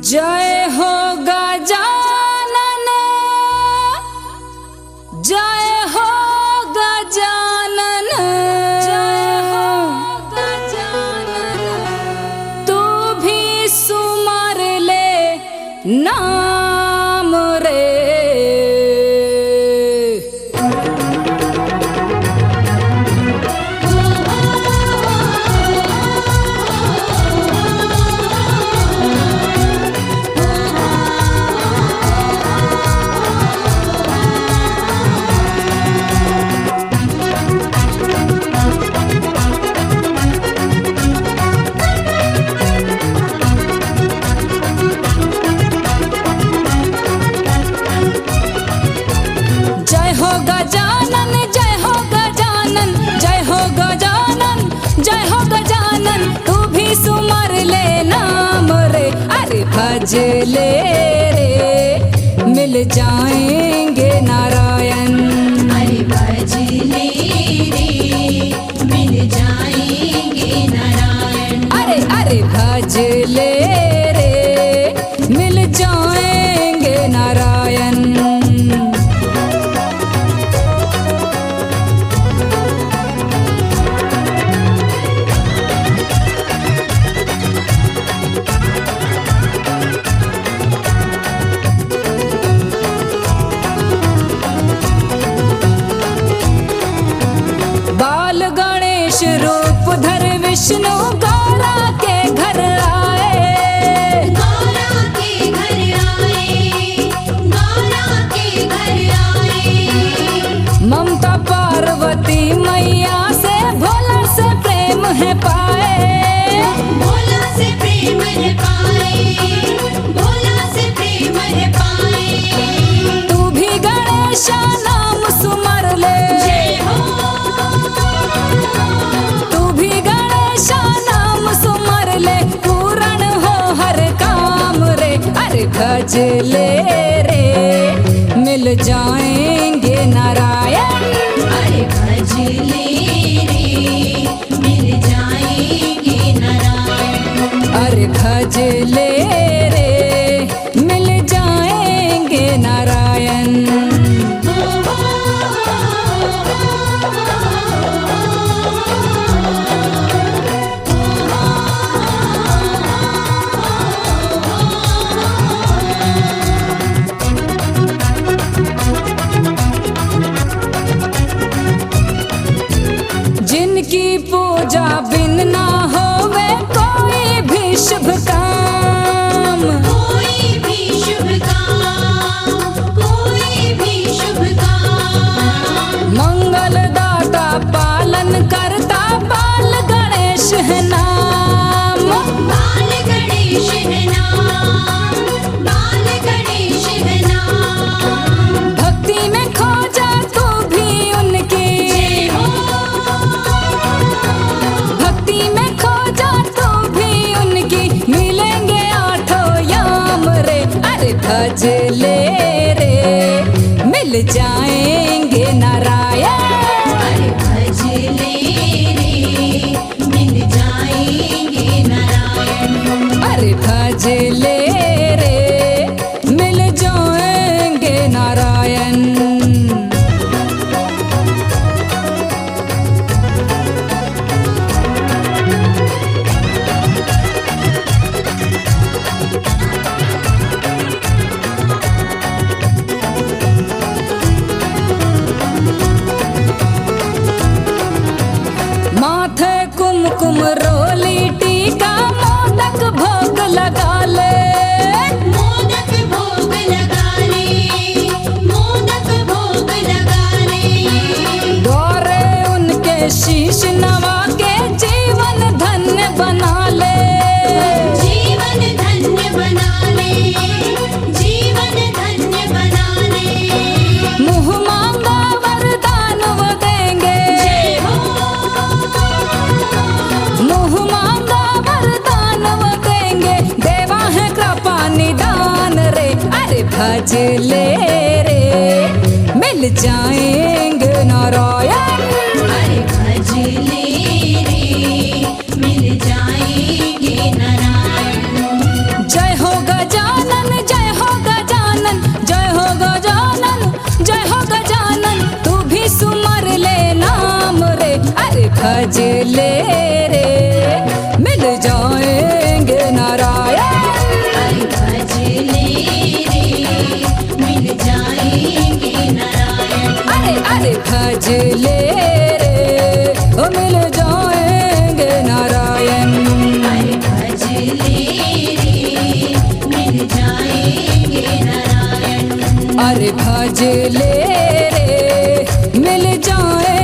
जय हो गजानन, जय हो गजानन, जय हो गजानन। तू भी सुमर ले नाम रे। जय हो गजानन, जय हो गजानन, जय हो गजानन, जय हो गजानन। तू भी सुमर ले नाम रे। अरे भज ले रे, मिल जाएंगे नारायण। अरे भज ले रे, मिल जाएंगे नारायण। अरे अरे भज ले रे, मिल जाएंगे नारायण। बाल गणेश रूप धर विष्णु गौरा के घर आए। गौरा के घर आए, गौरा के घर आए। ममता पार्वती मैया से भोला से प्रेम है पाए। भोला से प्रेम है पाए, भोला से प्रेम है पाए। तू भी गणेश नाम सुमर ले। जय हो, तू भी गणेश नाम सुमर ले, पूर्ण हो हर काम रे। अरे भज ले रे, मिल जाएंगे नारायण। अरे भज ले रे, मिल जाएंगे नारायण। अरे भज ले रे, मिल जाएंगे नारायण। जिनकी पूजा बिन ना होवे कोई भी शुभ काम। कोई भी शुभ काम, कोई भी शुभ काम। मंगल दाता पालन करता बाल गणेश है नाम। बाल गणेश है नाम, बाल गणेश है नाम। भक्ति में खो जा तू भी उनकी। जय हो, भक्ति में खो जा तू भी उनकी, मिलेंगे आठों याम रे। अरे भज ले रे, मिल जाएंगे नारायण। अरे भज ले रे, मिल जाएंगे नारायण। अरे भज ले रे, मिल जाएंगे नारायण। माथे कुमकुम रोली टीका, मोदक भोग लगा ले। मोदक भोग लगा ले, मोदक भोग लगा ले। गौरे उनके शीश नवा के जीवन धन्य बना ले। जीवन धन्य बना ले, जीवन धन्य बना ले। मुँह मांगा वरदान वो देंगे। जय हो, मुँह मांगा वरदान वो देंगे, देवा है कृपा निदान रे। अरे भज ले रे, मिल जाएंगे नारायण। अरे भज ले रे, मिल जाएंगे नारायण। जय हो गजानन। भज ले रे मिल जाएंगे नारायण। अरे भज ले रे मिल जाएंगे नारायण। अरे अरे भज ले रे ओ मिल जाएंगे नारायण। अरे भज ले रे मिल जाएंगे नारायण। अरे भज ले रे मिल जाए